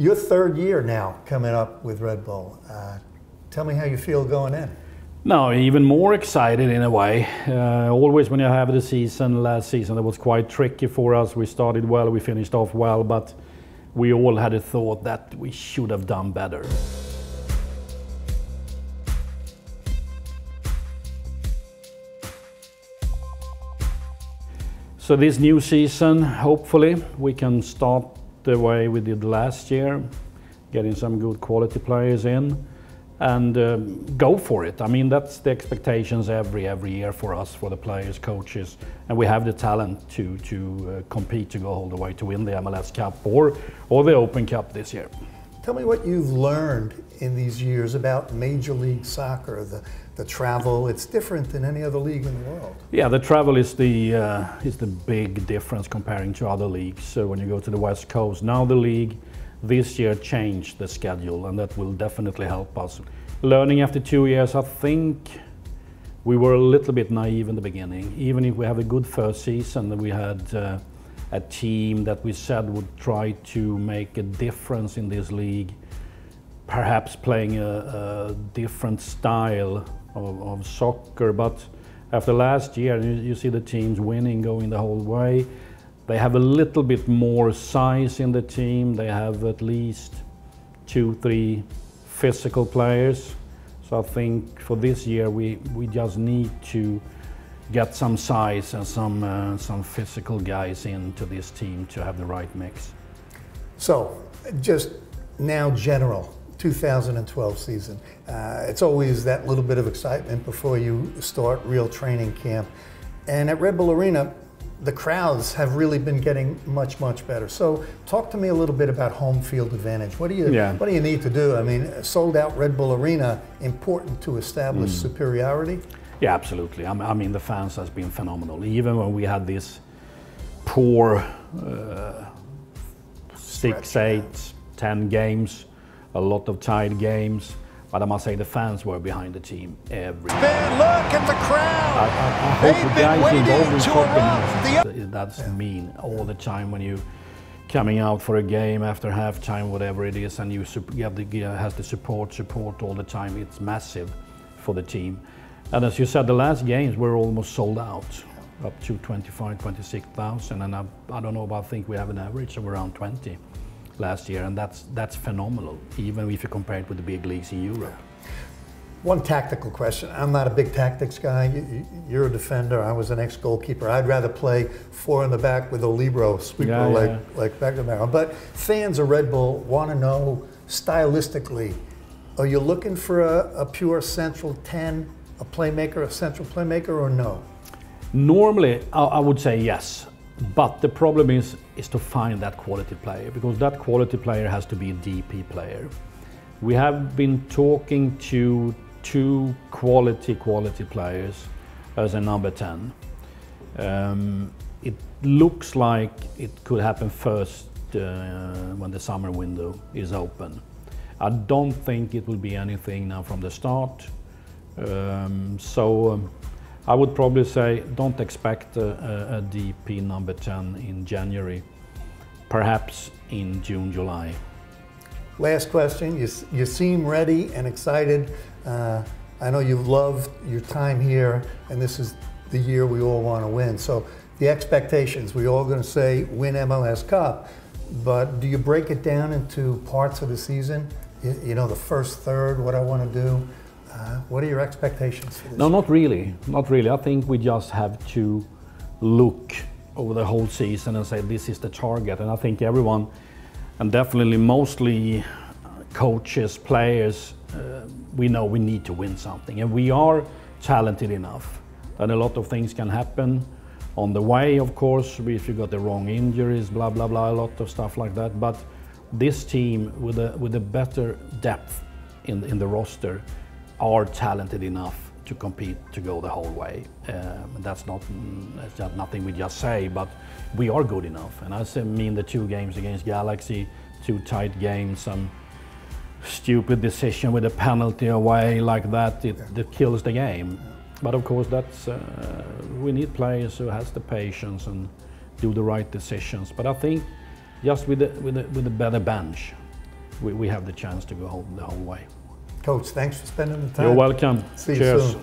Your third year now coming up with Red Bull. Tell me how you feel going in. No, even more excited in a way. Always when you have the season, last season it was quite tricky for us. We started well, we finished off well, but we all had a thought that we should have done better. So this new season, hopefully, we can start the way we did last year, getting some good quality players in, and go for it. I mean, that's the expectations every year for us, for the players, coaches, and we have the talent to compete, to go all the way, to win the MLS Cup or the Open Cup this year. Tell me what you've learned in these years about Major League Soccer, the travel. It's different than any other league in the world. Yeah, the travel is the big difference comparing to other leagues. So when you go to the West Coast, now the league this year changed the schedule, and that will definitely help us. Learning after 2 years, I think we were a little bit naive in the beginning. Even if we have a good first season, we had a team that we said would try to make a difference in this league, perhaps playing a different style of soccer. But after last year, you see the teams winning, going the whole way. They have a little bit more size in the team. They have at least 2-3 physical players. So I think for this year we just need to get some size and some physical guys into this team to have the right mix. So just now general 2012 season. It's always that little bit of excitement before you start real training camp. And at Red Bull Arena, the crowds have really been getting much better. So talk to me a little bit about home field advantage. What do you need to do? I mean, sold out Red Bull Arena, important to establish superiority? Yeah, absolutely. I mean, the fans has been phenomenal. Even when we had this poor 6, 8, 10 games, a lot of tied games, but I must say the fans were behind the team every day. Look at the crowd. I hope the guys involved in soccer, that's mean all the time when you coming out for a game after halftime, whatever it is, and you has the support all the time. It's massive for the team. And as you said, the last games were almost sold out, up to 25, 26,000, and I don't know, but I think we have an average of around 20 last year, and that's phenomenal, even if you compare it with the big leagues in Europe. One tactical question. I'm not a big tactics guy. You're a defender. I was an ex-goalkeeper. I'd rather play 4 in the back with a libero sweeper like McNamara. But fans of Red Bull want to know stylistically, are you looking for a pure central 10, a playmaker, a central playmaker, or no? Normally, I would say yes. But the problem is to find that quality player, because that quality player has to be a DP player. We have been talking to 2 quality players as a number 10. It looks like it could happen first when the summer window is open. I don't think it will be anything now from the start. I would probably say don't expect a DP number 10 in January, perhaps in June, July. Last question, you seem ready and excited. I know you've loved your time here, and this is the year we all want to win. So the expectations, we're all going to say win MLS Cup, but do you break it down into parts of the season? You know, the first third, what I want to do. What are your expectations for this? No, not really. Not really. I think we just have to look over the whole season and say this is the target. And I think everyone, and definitely mostly coaches, players, we know we need to win something. And we are talented enough that a lot of things can happen on the way, of course, if you got the wrong injuries, blah, blah, blah, a lot of stuff like that. But this team with a better depth in the roster are talented enough to compete, to go the whole way. That's not nothing we just say, but we are good enough. And I mean the 2 games against Galaxy, 2 tight games, some stupid decision with a penalty away like that, it kills the game. But of course, that's we need players who has the patience and do the right decisions. But I think just with a better bench, we have the chance to go home the whole way. Coach, thanks for spending the time. You're welcome. See you Cheers. soon.